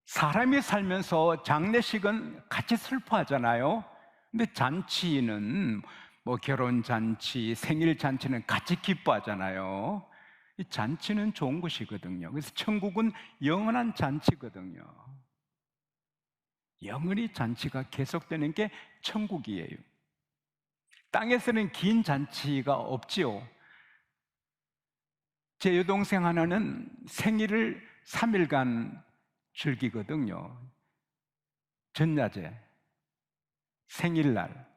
사람이 살면서 장례식은 같이 슬퍼하잖아요. 근데 잔치는 뭐 결혼잔치, 생일잔치는 같이 기뻐하잖아요. 이 잔치는 좋은 것이거든요. 그래서 천국은 영원한 잔치거든요. 영원히 잔치가 계속되는 게 천국이에요. 땅에서는 긴 잔치가 없지요. 제 여동생 하나는 생일을 3일간 즐기거든요. 전야제, 생일날,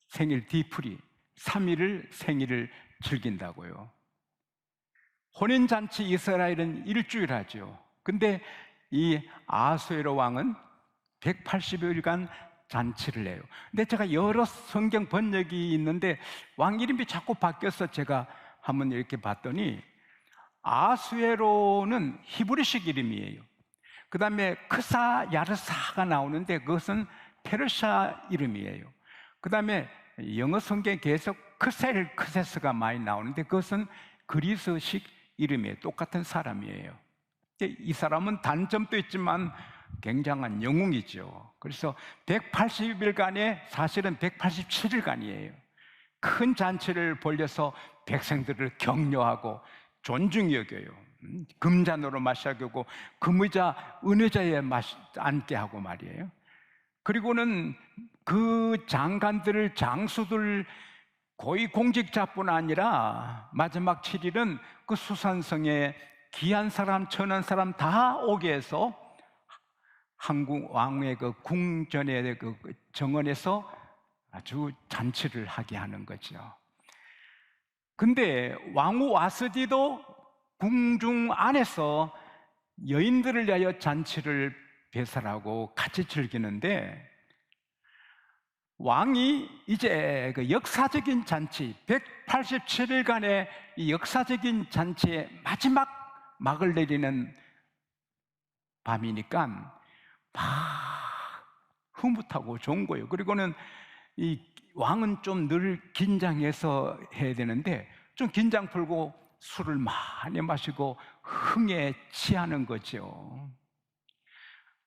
생일 뒤풀이 3일을 생일을 즐긴다고요. 혼인잔치 이스라엘은 일주일 하죠. 근데 이 아수에로 왕은 180일간 잔치를 해요. 근데 제가 여러 성경 번역이 있는데 왕 이름이 자꾸 바뀌어서 제가 한번 이렇게 봤더니 아수에로는 히브리식 이름이에요. 그 다음에 크사 야르사가 나오는데 그것은 페르시아 이름이에요. 그 다음에 영어 성경에 계속 크셀 크세스가 많이 나오는데 그것은 그리스식 이름이에요. 똑같은 사람이에요. 이 사람은 단점도 있지만 굉장한 영웅이죠. 그래서 180일간에 사실은 187일간이에요. 큰 잔치를 벌려서 백성들을 격려하고 존중히 여겨요. 금잔으로 마셔주고 금의자, 은의자에 앉게 하고 말이에요. 그리고는 그 장관들, 장수들, 고위공직자뿐 아니라 마지막 7일은 그 수산성에 귀한 사람, 천한 사람 다 오게 해서 한국 왕의 그 궁전의 그 정원에서 아주 잔치를 하게 하는 거죠. 근데 왕후 와스디도 궁중 안에서 여인들을 위하여 잔치를 배설하고 같이 즐기는데 왕이 이제 그 역사적인 잔치, 187일간의 이 역사적인 잔치의 마지막 막을 내리는 밤이니까 막 흐뭇하고 좋은 거예요. 그리고는 이 왕은 좀 늘 긴장해서 해야 되는데 좀 긴장 풀고 술을 많이 마시고 흥에 취하는 거죠.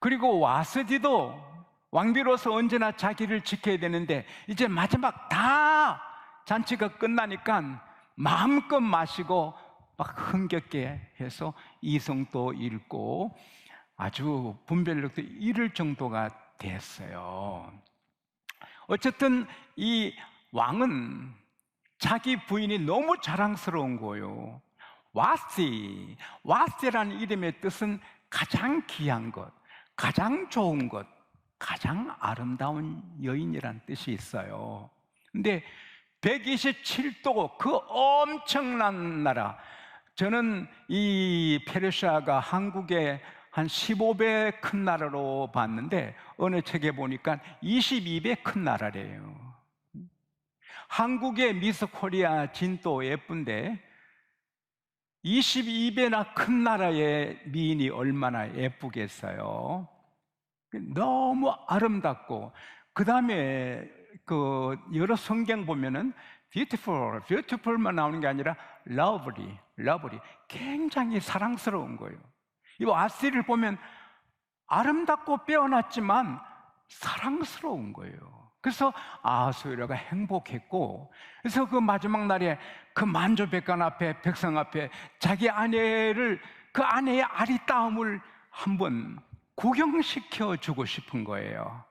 그리고 와스디도 왕비로서 언제나 자기를 지켜야 되는데 이제 마지막 다 잔치가 끝나니까 마음껏 마시고 막 흥겹게 해서 이성도 잃고 아주 분별력도 잃을 정도가 됐어요. 어쨌든 이 왕은 자기 부인이 너무 자랑스러운 거예요. 와스티라는 이름의 뜻은 가장 귀한 것, 가장 좋은 것, 가장 아름다운 여인이란 뜻이 있어요. 근데 127도 그 엄청난 나라, 저는 이 페르시아가 한국의 한 15배 큰 나라로 봤는데 어느 책에 보니까 22배 큰 나라래요. 한국의 미스 코리아 진도 예쁜데 22배나 큰 나라의 미인이 얼마나 예쁘겠어요. 너무 아름답고 그 다음에 그 여러 성경 보면은 beautiful만 나오는 게 아니라 lovely 굉장히 사랑스러운 거예요. 이 아스리를 보면 아름답고 빼어났지만 사랑스러운 거예요. 그래서 아수에로가 행복했고, 그래서 그 마지막 날에 그 만조백관 앞에, 백성 앞에 자기 아내를, 그 아내의 아리따움을 한번 구경시켜 주고 싶은 거예요.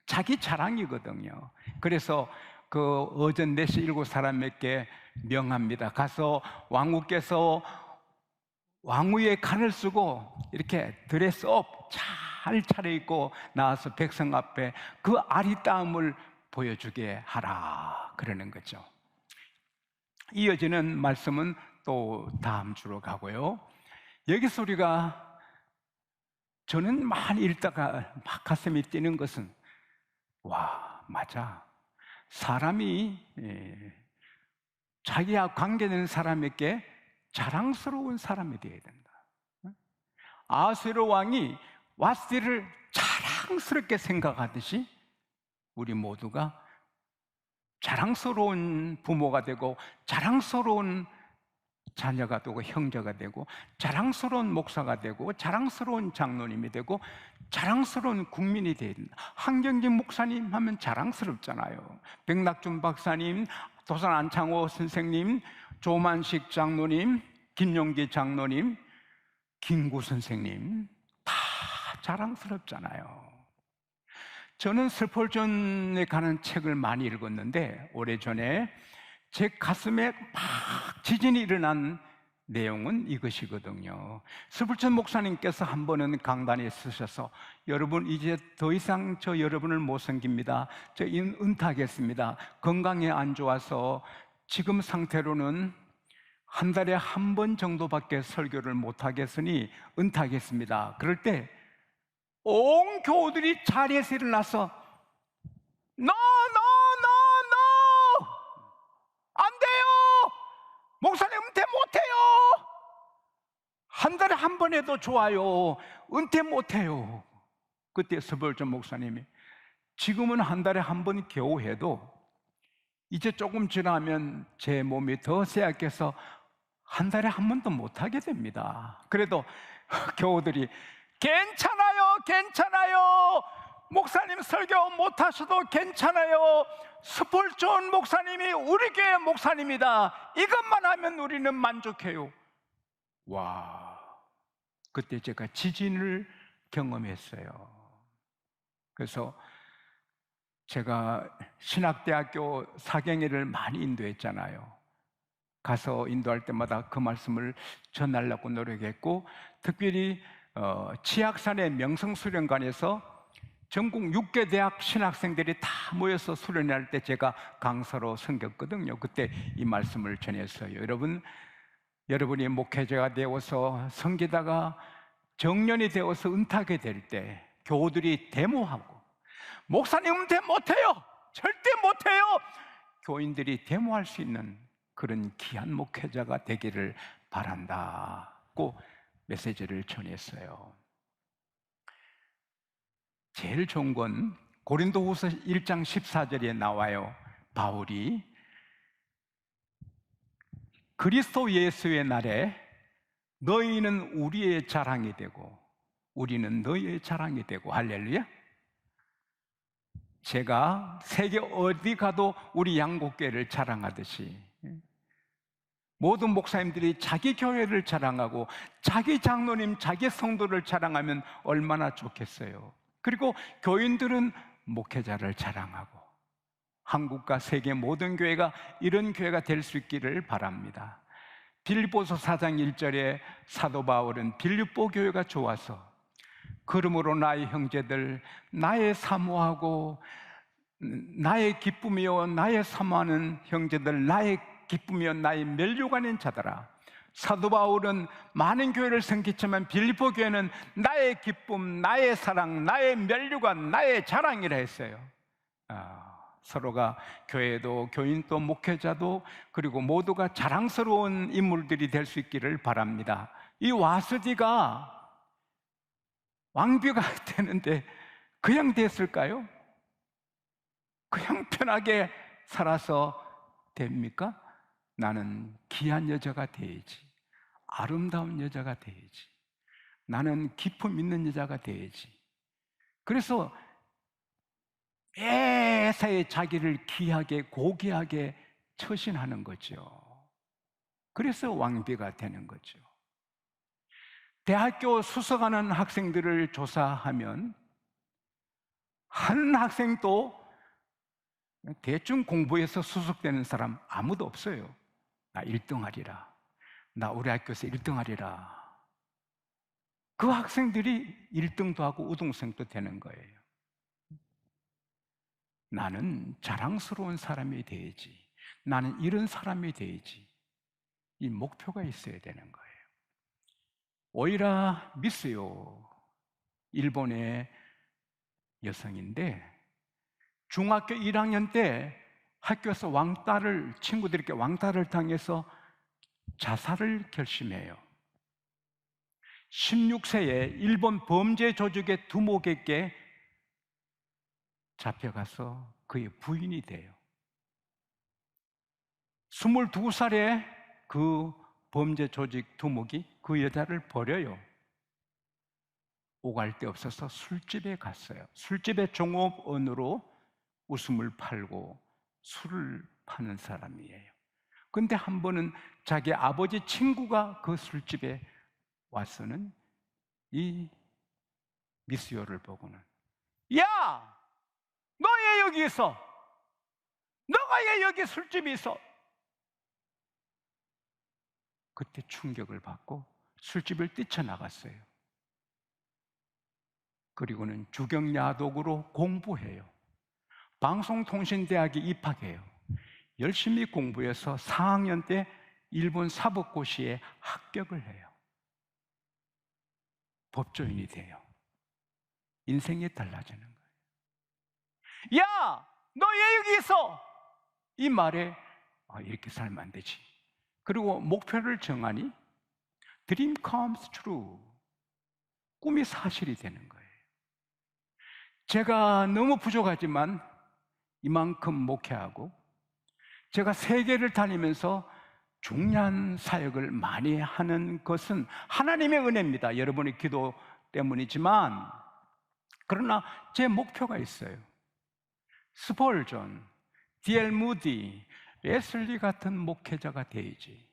자기 자랑이거든요. 그래서 그 어전 내시 7사람에게 명합니다. 가서 왕후께서 왕후의 칸을 쓰고 이렇게 드레스업 잘 차려입고 나와서 백성 앞에 그 아리따움을 보여주게 하라 그러는 거죠. 이어지는 말씀은 또 다음 주로 가고요. 여기서 우리가 저는 많이 읽다가 막 가슴이 뛰는 것은 와, 맞아. 사람이 자기와 관계되는 사람에게 자랑스러운 사람이 되어야 된다. 아수에로 왕이 와스디를 자랑스럽게 생각하듯이 우리 모두가 자랑스러운 부모가 되고 자랑스러운 자녀가 되고 형제가 되고 자랑스러운 목사가 되고 자랑스러운 장로님이 되고 자랑스러운 국민이 돼야 된다. 한경직 목사님 하면 자랑스럽잖아요. 백낙준 박사님, 도산 안창호 선생님, 조만식 장로님, 김용기 장로님, 김구 선생님 다 자랑스럽잖아요. 저는 슬펄전에 관한 책을 많이 읽었는데 오래전에 제 가슴에 막 지진이 일어난 내용은 이것이거든요. 슬펄전 목사님께서 한 번은 강단에 쓰셔서 여러분 이제 더 이상 저 여러분을 못 섬깁니다. 저 은퇴하겠습니다. 건강이 안 좋아서 지금 상태로는 한 달에 한 번 정도밖에 설교를 못 하겠으니 은퇴하겠습니다. 그럴 때 온 교우들이 자리에서 일어나서 No, no, no, no! 안 돼요! 목사님 은퇴 못해요! 한 달에 한 번 해도 좋아요. 은퇴 못해요. 그때 서벌전 목사님이 지금은 한 달에 한 번 겨우 해도 이제 조금 지나면 제 몸이 더 쇠약해서 한 달에 한 번도 못하게 됩니다. 그래도 교우들이 괜찮아요, 괜찮아요. 목사님 설교 못하셔도 괜찮아요. 스펄전 목사님이 우리 교회 목사님이다. 이것만 하면 우리는 만족해요. 와, 그때 제가 지진을 경험했어요. 그래서 제가 신학대학교 사경회를 많이 인도했잖아요. 가서 인도할 때마다 그 말씀을 전하려고 노력했고, 특별히 치악산의 명성수련관에서 전국 6개 대학 신학생들이 다 모여서 수련할 때 제가 강사로 섬겼거든요. 그때 이 말씀을 전했어요. 여러분이 목회자가 되어서 섬기다가 정년이 되어서 은퇴하게 될 때 교우들이 데모하고 목사님 은퇴 못해요, 절대 못해요, 교인들이 데모할 수 있는 그런 귀한 목회자가 되기를 바란다고 메시지를 전했어요. 제일 좋은 건 고린도후서 1장 14절에 나와요. 바울이 그리스도 예수의 날에 너희는 우리의 자랑이 되고 우리는 너희의 자랑이 되고, 할렐루야. 제가 세계 어디 가도 우리 양곡교회를 자랑하듯이 모든 목사님들이 자기 교회를 자랑하고 자기 장로님, 자기 성도를 자랑하면 얼마나 좋겠어요. 그리고 교인들은 목회자를 자랑하고 한국과 세계 모든 교회가 이런 교회가 될 수 있기를 바랍니다. 빌립보서 4장 1절에 사도 바울은 빌립보 교회가 좋아서 그러므로 나의 형제들, 나의 사모하고 나의 기쁨이요 나의 사모하는 형제들, 나의 기쁨이요 나의 면류관인 자들아. 사도 바울은 많은 교회를 섬기지만 빌립보 교회는 나의 기쁨, 나의 사랑, 나의 면류관, 나의 자랑이라 했어요. 서로가 교회도 교인도 목회자도 그리고 모두가 자랑스러운 인물들이 될 수 있기를 바랍니다. 이 와스디가 왕비가 되는데 그냥 됐을까요? 그냥 편하게 살아서 됩니까? 나는 귀한 여자가 돼야지, 아름다운 여자가 돼야지, 나는 기품 있는 여자가 돼야지. 그래서 매사에 자기를 귀하게 고귀하게 처신하는 거죠. 그래서 왕비가 되는 거죠. 대학교 수석하는 학생들을 조사하면 한 학생도 대충 공부해서 수석되는 사람 아무도 없어요. 나 1등 하리라, 나 우리 학교에서 1등 하리라. 그 학생들이 1등도 하고 우등생도 되는 거예요. 나는 자랑스러운 사람이 돼야지, 나는 이런 사람이 돼야지, 이 목표가 있어야 되는 거예요. 오이라 미스요, 일본의 여성인데 중학교 1학년 때 학교에서 친구들에게 왕따를 당해서 자살을 결심해요. 16세에 일본 범죄 조직의 두목에게 잡혀가서 그의 부인이 돼요. 22살에 그 범죄 조직 두목이 그 여자를 버려요. 오갈 데 없어서 술집에 갔어요. 술집의 종업원으로 웃음을 팔고 술을 파는 사람이에요. 근데 한 번은 자기 아버지 친구가 그 술집에 와서는 이 미스요를 보고는, 야! 너 왜 여기 있어? 너가 왜 여기 술집에 있어? 그때 충격을 받고 술집을 뛰쳐나갔어요. 그리고는 주경야독으로 공부해요. 방송통신대학에 입학해요. 열심히 공부해서 4학년 때 일본 사법고시에 합격을 해요. 법조인이 돼요. 인생이 달라지는 거예요. 야! 너 왜 여기 있어? 이 말에 이렇게 살면 안 되지. 그리고 목표를 정하니 Dream comes true. 꿈이 사실이 되는 거예요. 제가 너무 부족하지만 이만큼 목회하고 제가 세계를 다니면서 중요한 사역을 많이 하는 것은 하나님의 은혜입니다. 여러분의 기도 때문이지만, 그러나 제 목표가 있어요. 스폴전, D.L. 무디, 웨슬리 같은 목회자가 되야지.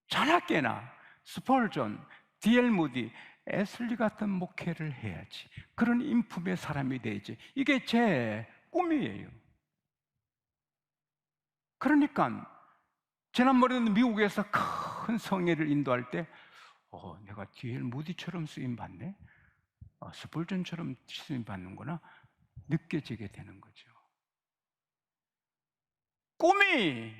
자나깨나 스폴전, D.L. 무디, 웨슬리 같은 목회를 해야지. 그런 인품의 사람이 되야지. 이게 제 꿈이에요. 그러니까 지난번에는 미국에서 큰 성회를 인도할 때 내가 D.L. 무디처럼 쓰임받네? 스폴전처럼 쓰임받는구나 느껴지게 되는 거죠. 꿈이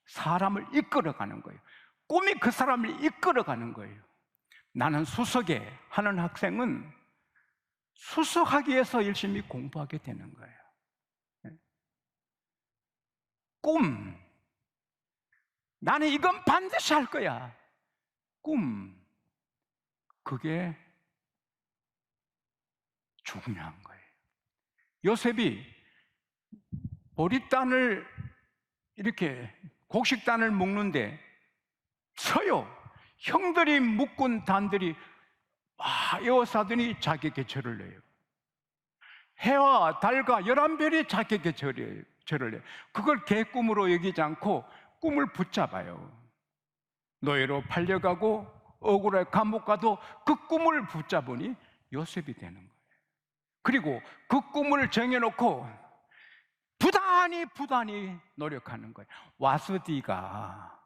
사람을 이끌어가는 거예요. 꿈이 그 사람을 이끌어가는 거예요. 나는 수석에 하는 학생은 수석하기 위해서 열심히 공부하게 되는 거예요. 꿈, 나는 이건 반드시 할 거야. 꿈, 그게 중요한 거예요. 요셉이 보리단을 이렇게 곡식단을 묶는데 서요. 형들이 묶은 단들이 에워싸더니 자기에게 절을 내요. 해와 달과 11별이 자기에게 절을 해요. 그걸 개꿈으로 여기지 않고 꿈을 붙잡아요. 노예로 팔려가고 억울하게 감옥 가도 그 꿈을 붙잡으니 요셉이 되는 거예요. 그리고 그 꿈을 정해놓고 부단히 노력하는 거예요. 와스디가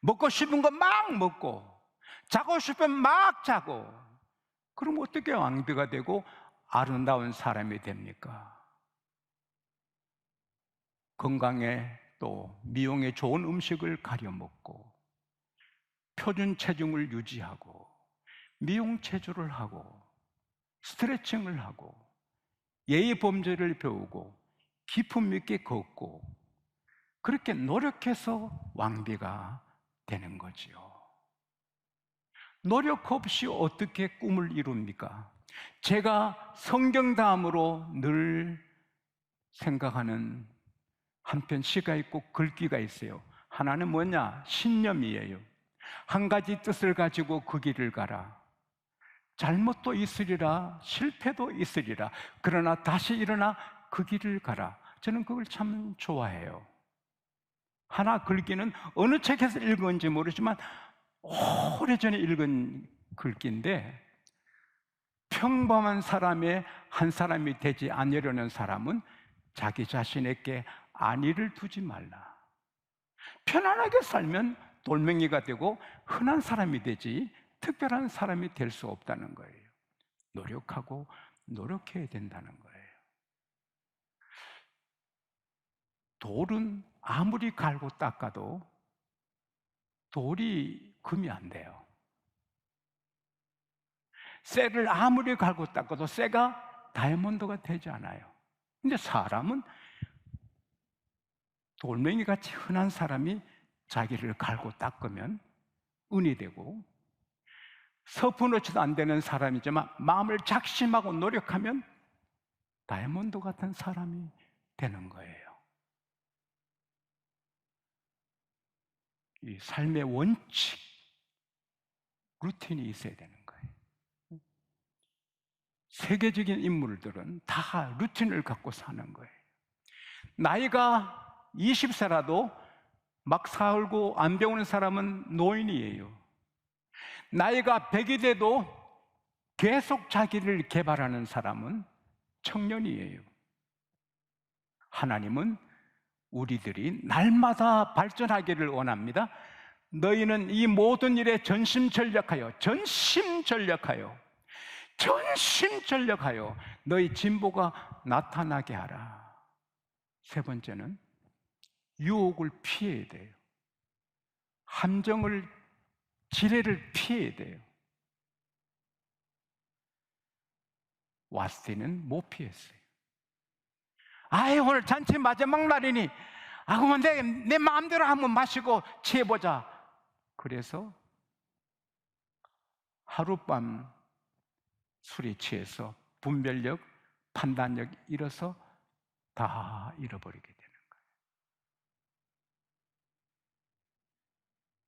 먹고 싶은 거 막 먹고 자고 싶으면 막 자고, 그럼 어떻게 왕비가 되고 아름다운 사람이 됩니까? 건강에 또 미용에 좋은 음식을 가려 먹고 표준 체중을 유지하고 미용 체조를 하고 스트레칭을 하고 예의 범죄를 배우고 기품 있게 걷고 그렇게 노력해서 왕비가 되는 거지요. 노력 없이 어떻게 꿈을 이룹니까? 제가 성경 다음으로 늘 생각하는 한편 시가 있고 글귀가 있어요. 하나는 뭐냐? 신념이에요. 한 가지 뜻을 가지고 그 길을 가라. 잘못도 있으리라, 실패도 있으리라. 그러나 다시 일어나 그 길을 가라. 저는 그걸 참 좋아해요. 하나 글귀는 어느 책에서 읽었는지 모르지만 오래전에 읽은 글귀인데, 평범한 사람의 한 사람이 되지 않으려는 사람은 자기 자신에게 안위를 두지 말라. 편안하게 살면 돌멩이가 되고 흔한 사람이 되지 특별한 사람이 될 수 없다는 거예요. 노력하고 노력해야 된다는 거예요. 돌은 아무리 갈고 닦아도 돌이 금이 안 돼요. 쇠를 아무리 갈고 닦아도 쇠가 다이아몬드가 되지 않아요. 근데 사람은 돌멩이같이 흔한 사람이 자기를 갈고 닦으면 은이 되고, 서푼어치도 안 되는 사람이지만 마음을 작심하고 노력하면 다이아몬드 같은 사람이 되는 거예요. 이 삶의 원칙, 루틴이 있어야 되는 거예요. 세계적인 인물들은 다 루틴을 갖고 사는 거예요. 나이가 20세라도 막 살고 안 배우는 사람은 노인이에요. 나이가 100이 돼도 계속 자기를 개발하는 사람은 청년이에요. 하나님은 우리들이 날마다 발전하기를 원합니다. 너희는 이 모든 일에 전심전력하여 너희 진보가 나타나게 하라. 세 번째는 유혹을 피해야 돼요. 함정을, 지뢰를 피해야 돼요. 와스티는 못 피했어요. 오늘 잔치 마지막 날이니 그러면 내 마음대로 한번 마시고 취해보자. 그래서 하룻밤 술에 취해서 분별력, 판단력 잃어서 다 잃어버리게 되는 거예요.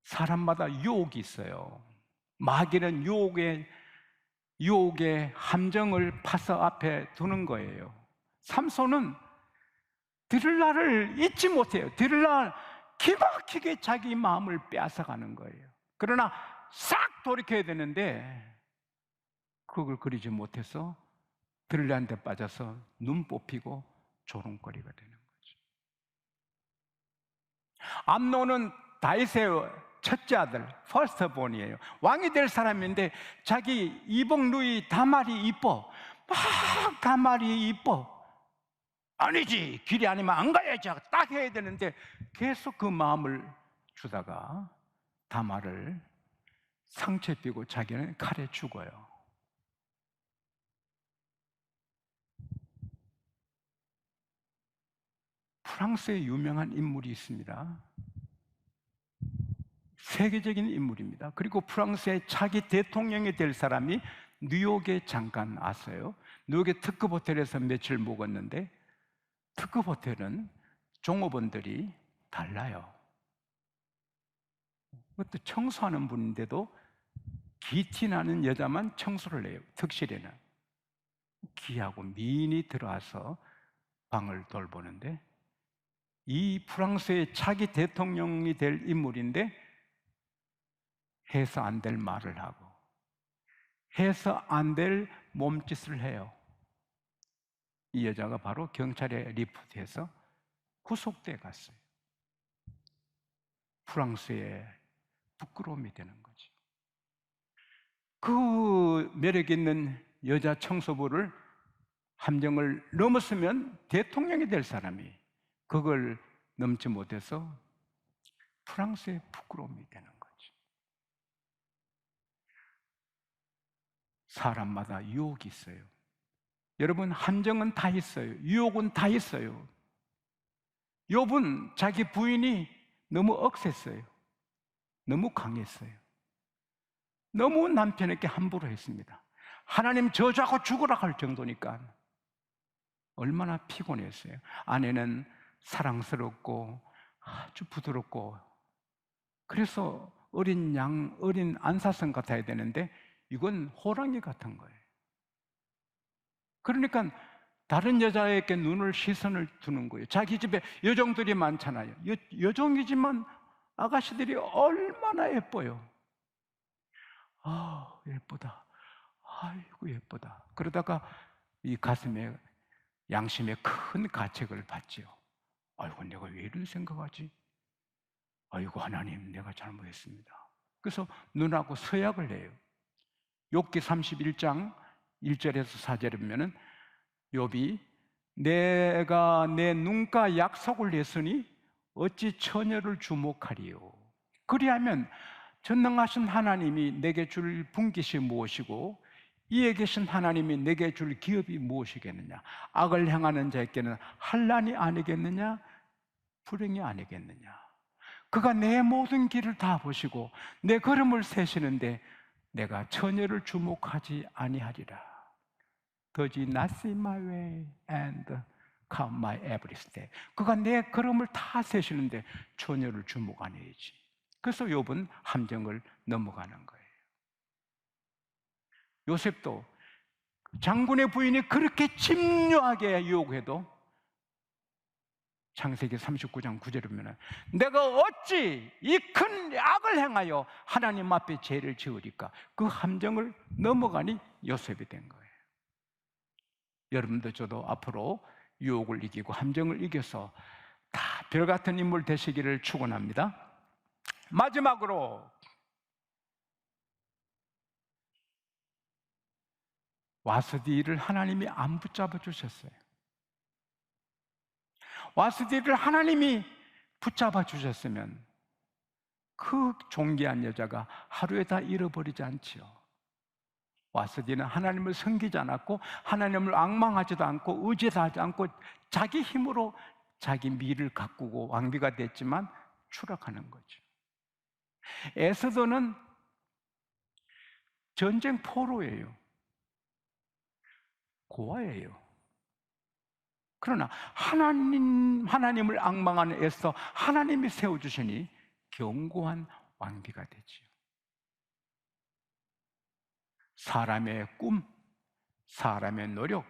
사람마다 유혹이 있어요. 마귀는 유혹의 함정을 파서 앞에 두는 거예요. 삼손은 드릴라를 잊지 못해요. 드릴라 기막히게 자기 마음을 빼앗아가는 거예요. 그러나 싹 돌이켜야 되는데 그걸 그리지 못해서 드릴라한테 빠져서 눈 뽑히고 조롱거리가 되는 거죠. 암논은 다윗의 첫째 아들, 퍼스트본이에요. 왕이 될 사람인데 자기 이복 누이 다말이 이뻐. 막 다말이 이뻐. 아니지, 길이 아니면 안 가야지 딱 해야 되는데 계속 그 마음을 주다가 다말을 상처 입히고 자기는 칼에 죽어요. 프랑스에 유명한 인물이 있습니다. 세계적인 인물입니다. 그리고 프랑스의 차기 대통령이 될 사람이 뉴욕에 잠깐 왔어요. 뉴욕의 특급 호텔에서 며칠 묵었는데 특급 호텔은 종업원들이 달라요. 그것도 청소하는 분인데도 기티나는 여자만 청소를 해요. 특실에는 기하고 미인이 들어와서 방을 돌보는데 이 프랑스의 차기 대통령이 될 인물인데 해서 안 될 말을 하고 해서 안 될 몸짓을 해요. 이 여자가 바로 경찰에 리포트해서 구속돼 갔어요. 프랑스의 부끄러움이 되는 거죠. 그 매력 있는 여자 청소부를 함정을 넘었으면 대통령이 될 사람이 그걸 넘지 못해서 프랑스의 부끄러움이 되는 거죠. 사람마다 유혹이 있어요. 여러분, 함정은 다 있어요. 유혹은 다 있어요. 욥은 자기 부인이 너무 억셌어요. 너무 강했어요. 너무 남편에게 함부로 했습니다. 하나님 저주하고 죽으라 할 정도니까 얼마나 피곤했어요. 아내는 사랑스럽고 아주 부드럽고 그래서 어린 안사슴 같아야 되는데 이건 호랑이 같은 거예요. 그러니까 다른 여자에게 시선을 두는 거예요. 자기 집에 여종들이 많잖아요. 여종이지만 아가씨들이 얼마나 예뻐요. 예쁘다. 아이고 예쁘다. 그러다가 이 가슴에 양심에 큰 가책을 받지요. 아이고 내가 왜 이런 생각하지? 아이고 하나님 내가 잘못했습니다. 그래서 눈하고 서약을 해요. 욥기 31장 1절에서 4절에 보면은 욥이 내가 내 눈과 약속을 했으니 어찌 처녀를 주목하리요. 그리하면 전능하신 하나님이 내게 줄 분깃이 무엇이고 이에 계신 하나님이 내게 줄 기업이 무엇이겠느냐. 악을 행하는 자에게는 환난이 아니겠느냐, 불행이 아니겠느냐. 그가 내 모든 길을 다 보시고 내 걸음을 세시는데 내가 처녀를 주목하지 아니하리라. Does he not see my way and count my every step? 그가 내 걸음을 다 세시는데 처녀를 주목 안 해야지. 그래서 욥은 함정을 넘어가는 거예요. 요셉도 장군의 부인이 그렇게 집요하게 유혹해도 창세기 39장 9절에 보면 내가 어찌 이 큰 악을 행하여 하나님 앞에 죄를 지으리까? 그 함정을 넘어가니 요셉이 된 거예요. 여러분도 저도 앞으로 유혹을 이기고 함정을 이겨서 다 별같은 인물 되시기를 축원합니다. 마지막으로 와스디를 하나님이 안 붙잡아 주셨어요. 와스디를 하나님이 붙잡아 주셨으면 그 존귀한 여자가 하루에 다 잃어버리지 않지요. 와스디는 하나님을 섬기지 않았고 하나님을 앙망하지도 않고 의지하지 않고 자기 힘으로 자기 미를 가꾸고 왕비가 됐지만 추락하는 거죠. 에스더는 전쟁 포로예요. 고아예요. 그러나 하나님을 앙망하는 에스더, 하나님이 세워주시니 견고한 왕비가 되지요. 사람의 꿈, 사람의 노력,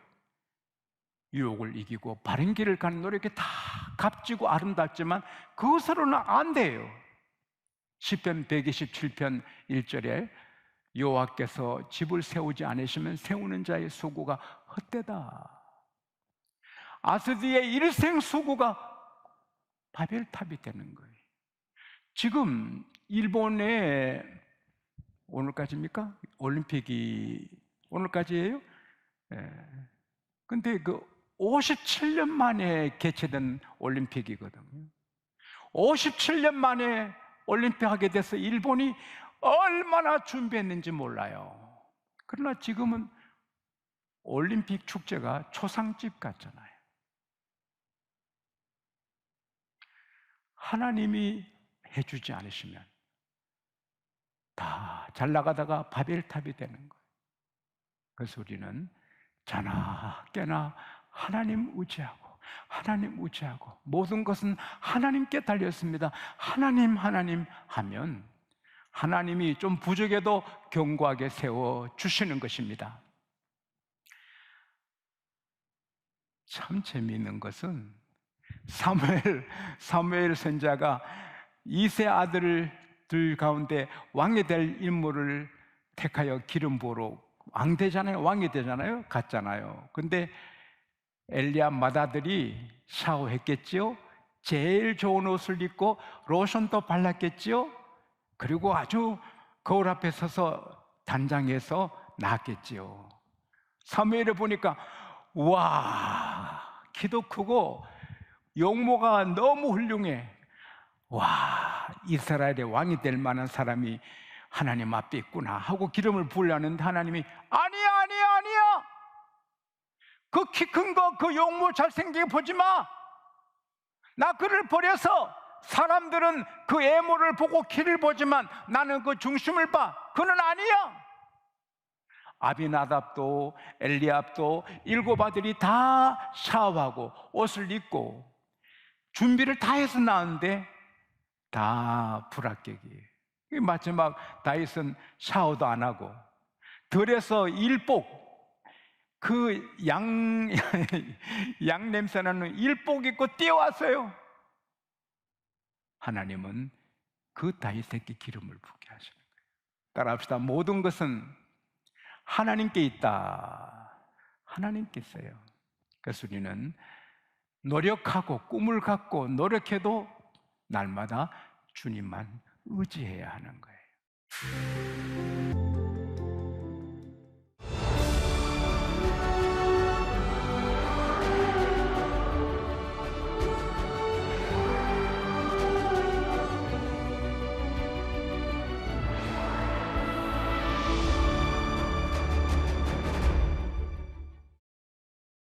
유혹을 이기고 바른 길을 가는 노력이 다 값지고 아름답지만 그것으로는 안 돼요. 시편 127편 1절에 여호와께서 집을 세우지 않으시면 세우는 자의 수고가 헛되다. 아스디의 일생 수고가 바벨탑이 되는 거예요. 지금 일본에 오늘까지입니까? 올림픽이 오늘까지예요? 근데 그 57년 만에 개최된 올림픽이거든요. 57년 만에 올림픽 하게 돼서 일본이 얼마나 준비했는지 몰라요. 그러나 지금은 올림픽 축제가 초상집 같잖아요. 하나님이 해주지 않으시면 다 잘 나가다가 바벨탑이 되는 거예요. 그래서 우리는 자나 깨나 하나님 의지하고 하나님 의지하고 모든 것은 하나님께 달렸습니다. 하나님 하면 하나님이 좀 부족해도 견고하게 세워주시는 것입니다. 참 재미있는 것은 사무엘 선지자가 2세 아들들 가운데 왕이 될 인물을 택하여 기름 부으러 왕이 되잖아요. 갔잖아요. 근데 엘리압 맏아들이 샤워했겠지요. 제일 좋은 옷을 입고 로션도 발랐겠지요. 그리고 아주 거울 앞에 서서 단장해서 나왔겠지요. 사무엘을 보니까 와, 키도 크고 용모가 너무 훌륭해. 와, 이스라엘의 왕이 될 만한 사람이 하나님 앞에 있구나 하고 기름을 부으려는데 하나님이 아니야. 그 키 큰 거, 그 용모 잘생기게 보지 마. 나 그를 버려서 사람들은 그 외모를 보고 키를 보지만 나는 그 중심을 봐. 그는 아니야. 아비나답도 엘리압도 7 아들이 다 샤워하고 옷을 입고 준비를 다 해서 나왔는데 다 불합격이에요. 마지막 다윗은 샤워도 안 하고 들에서 일복, 그 양 냄새나는 일복 입고 뛰어왔어요. 하나님은 그 다윗에게 기름을 붓게 하시는 거예요. 따라합시다. 모든 것은 하나님께 있다. 하나님께 있어요. 그래서 우리는 노력하고 꿈을 갖고 노력해도 날마다 주님만 의지해야 하는 거예요.